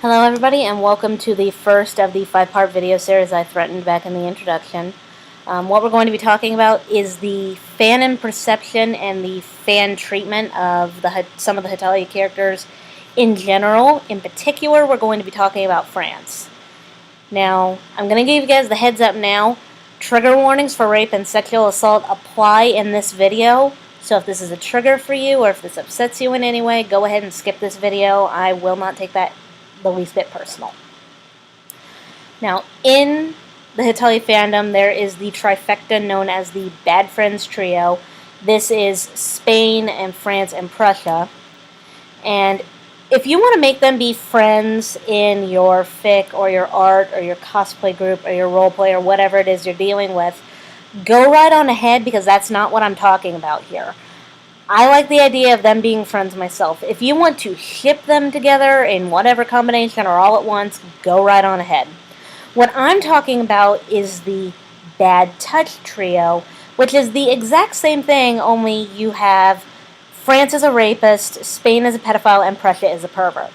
Hello everybody and welcome to the first of the 5-part video series I threatened back in the introduction. What we're going to be talking about is the fanon perception and the fan treatment of some of the Hetalia characters in general. In particular, we're going to be talking about France. Now, I'm going to give you guys the heads up now. Trigger warnings for rape and sexual assault apply in this video. So if this is a trigger for you or if this upsets you in any way, go ahead and skip this video. I will not take that the least bit personal. Now, in the Hetalia fandom, there is the trifecta known as the Bad Friends Trio. This is Spain and France and Prussia. And if you want to make them be friends in your fic or your art or your cosplay group or your roleplay or whatever it is you're dealing with, go right on ahead, because that's not what I'm talking about here. I like the idea of them being friends myself. If you want to ship them together in whatever combination or all at once, go right on ahead. What I'm talking about is the Bad Touch Trio, which is the exact same thing, only you have France as a rapist, Spain as a pedophile, and Prussia as a pervert.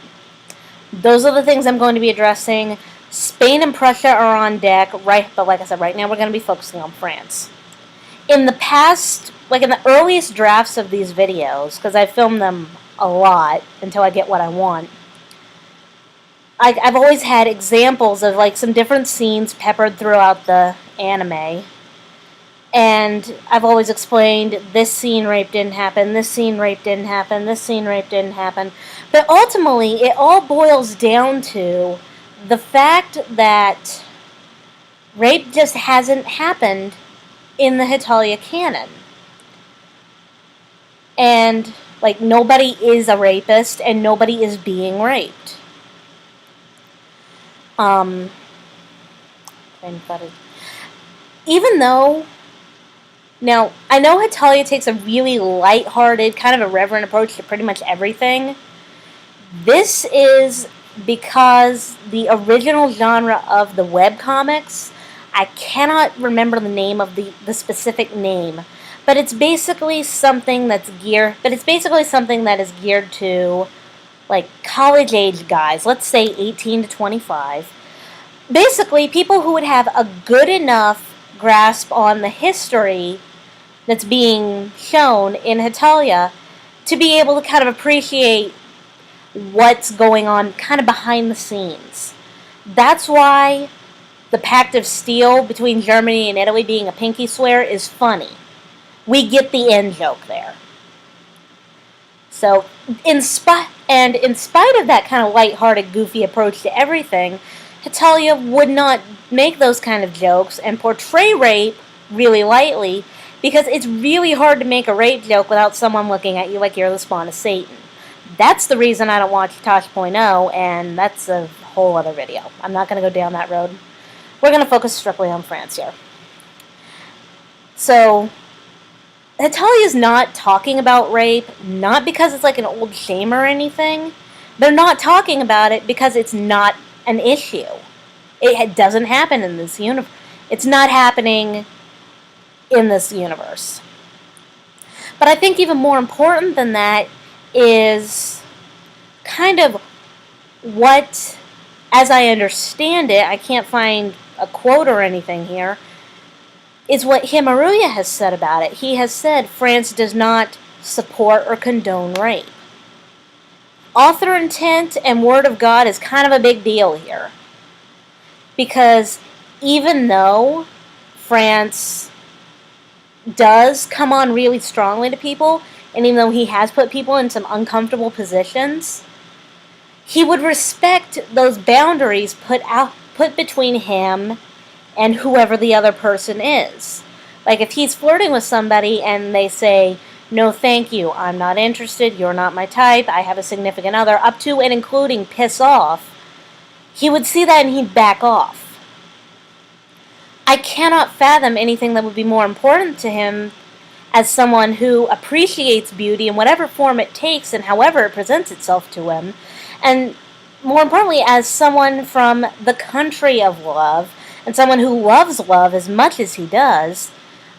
Those are the things I'm going to be addressing. Spain and Prussia are on deck, but like I said, right now we're going to be focusing on France. In the past, like in the earliest drafts of these videos, because I filmed them a lot until I get what I want, I've always had examples of like some different scenes peppered throughout the anime. And I've always explained, this scene rape didn't happen, this scene rape didn't happen, this scene rape didn't happen. But ultimately, it all boils down to the fact that rape just hasn't happened in the Hetalia canon. And, like, nobody is a rapist and nobody is being raped. Even though, now, I know Hetalia takes a really lighthearted, kind of irreverent approach to pretty much everything. This is because the original genre of the webcomics, I cannot remember the name of the specific name, but it's basically something that is geared to like college age guys, let's say 18 to 25. Basically, people who would have a good enough grasp on the history that's being shown in Hetalia to be able to kind of appreciate what's going on kind of behind the scenes. That's why the Pact of Steel between Germany and Italy being a pinky swear is funny. We get the end joke there. So, in spite of that kind of lighthearted, goofy approach to everything, Hetalia would not make those kind of jokes and portray rape really lightly, because it's really hard to make a rape joke without someone looking at you like you're the spawn of Satan. That's the reason I don't watch Tosh.0, and that's a whole other video. I'm not going to go down that road. We're going to focus strictly on France here. So, Hetalia is not talking about rape, not because it's like an old shame or anything. They're not talking about it because it's not an issue. It doesn't happen in this universe. It's not happening in this universe. But I think even more important than that is kind of what, as I understand it, I can't find a quote or anything here, is what Himaruya has said about it. He has said France does not support or condone rape. Author intent and word of God is kind of a big deal here. Because even though France does come on really strongly to people, and even though he has put people in some uncomfortable positions, he would respect those boundaries put between him and whoever the other person is. Like, if he's flirting with somebody and they say, no thank you, I'm not interested, you're not my type, I have a significant other, up to and including piss off, he would see that and he'd back off. I cannot fathom anything that would be more important to him as someone who appreciates beauty in whatever form it takes and however it presents itself to him, and more importantly, as someone from the country of love, and someone who loves love as much as he does.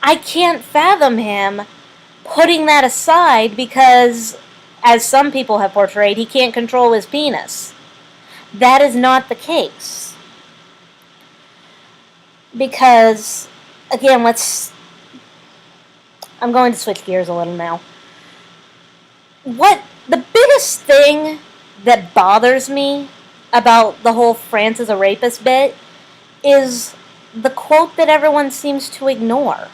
I can't fathom him putting that aside because, as some people have portrayed, he can't control his penis. that is not the case. Because, again, I'm going to switch gears a little now. The biggest thing that bothers me about the whole France is a rapist bit is the quote that everyone seems to ignore.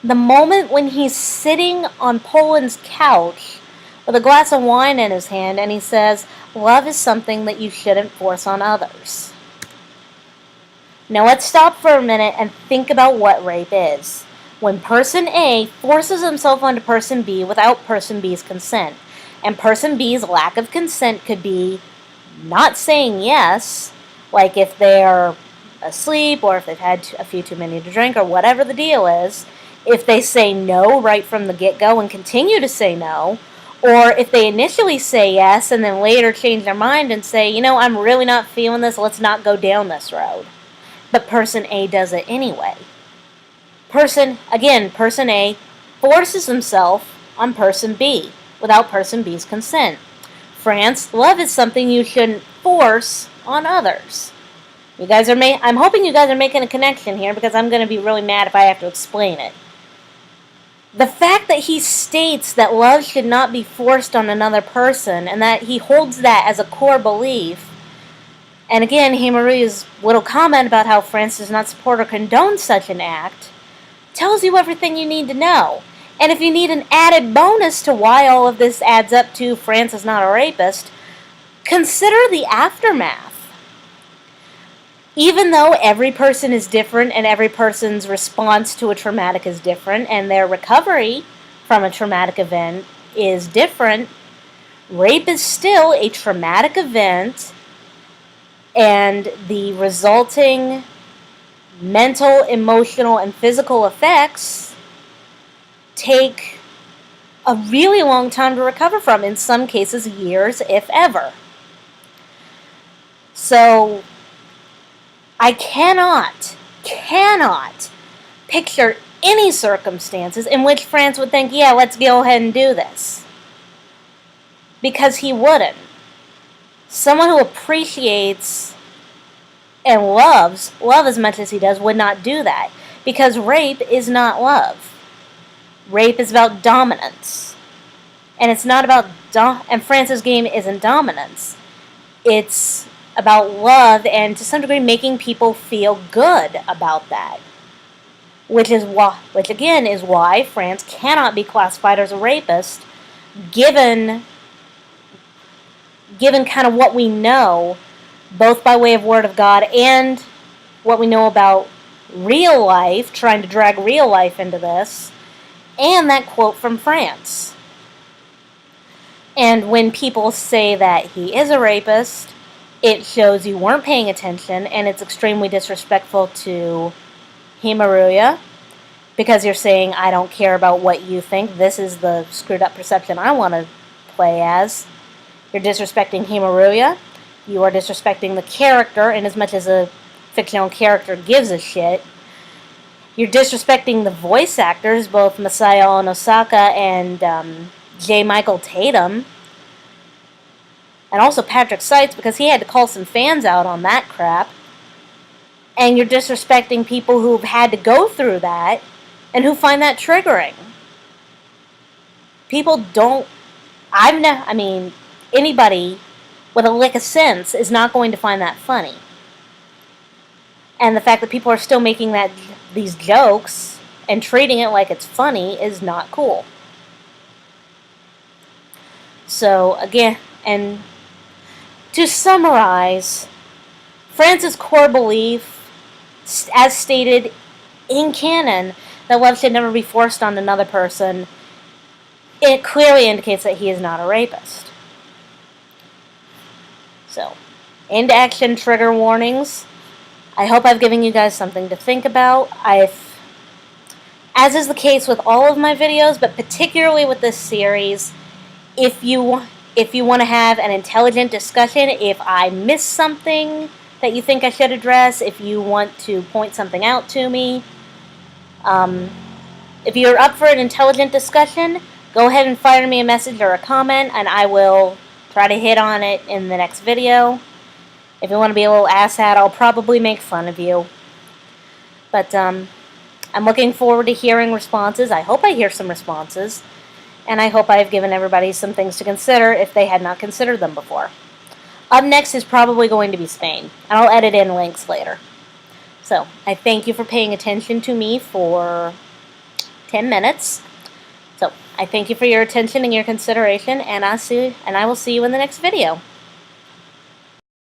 The moment when he's sitting on Poland's couch with a glass of wine in his hand and he says, "Love is something that you shouldn't force on others." Now let's stop for a minute and think about what rape is. When person A forces himself onto person B without person B's consent, and person B's lack of consent could be not saying yes, like if they're asleep or if they've had a few too many to drink or whatever the deal is, if they say no right from the get-go and continue to say no, or if they initially say yes and then later change their mind and say, I'm really not feeling this, let's not go down this road. But person A does it anyway. Person A forces himself on person B without person B's consent. France, love is something you shouldn't force on others. I'm hoping you guys are making a connection here because I'm going to be really mad if I have to explain it. The fact that he states that love should not be forced on another person and that he holds that as a core belief, and again, Himaruya's little comment about how France does not support or condone such an act, tells you everything you need to know. And if you need an added bonus to why all of this adds up to France is not a rapist, consider the aftermath. Even though every person is different and every person's response to a traumatic is different and their recovery from a traumatic event is different, rape is still a traumatic event, and the resulting mental, emotional, and physical effects take a really long time to recover from, in some cases years, if ever. So I cannot picture any circumstances in which France would think, yeah, let's go ahead and do this. Because he wouldn't. Someone who appreciates and loves love as much as he does would not do that. Because rape is not love. Rape is about dominance. And it's not about and France's game isn't dominance. It's about love and to some degree making people feel good about that. Which again is why France cannot be classified as a rapist given kind of what we know, both by way of Word of God and what we know about real life, trying to drag real life into this, and that quote from France. And when people say that he is a rapist, it shows you weren't paying attention, and it's extremely disrespectful to Himaruya, because you're saying, I don't care about what you think, this is the screwed up perception I want to play as. You're disrespecting Himaruya, you are disrespecting the character, in as much as a fictional character gives a shit. You're disrespecting the voice actors, both Masayo Onosaka and J. Michael Tatum. And also Patrick Seitz, because he had to call some fans out on that crap. And you're disrespecting people who've had to go through that and who find that triggering. People don't... anybody with a lick of sense is not going to find that funny. And the fact that people are still making these jokes and treating it like it's funny is not cool. So, again, and to summarize, France's core belief, as stated in canon, that love should never be forced on another person, it clearly indicates that he is not a rapist. So, into action trigger warnings. I hope I've given you guys something to think about. As is the case with all of my videos, but particularly with this series, if you want to have an intelligent discussion, if I miss something that you think I should address, if you want to point something out to me, if you're up for an intelligent discussion, go ahead and fire me a message or a comment, and I will try to hit on it in the next video. If you want to be a little asshat, I'll probably make fun of you. But I'm looking forward to hearing responses. I hope I hear some responses. And I hope I've given everybody some things to consider if they had not considered them before. Up next is probably going to be Spain. And I'll edit in links later. So, I thank you for paying attention to me for 10 minutes. So, I thank you for your attention and your consideration, and I will see you in the next video.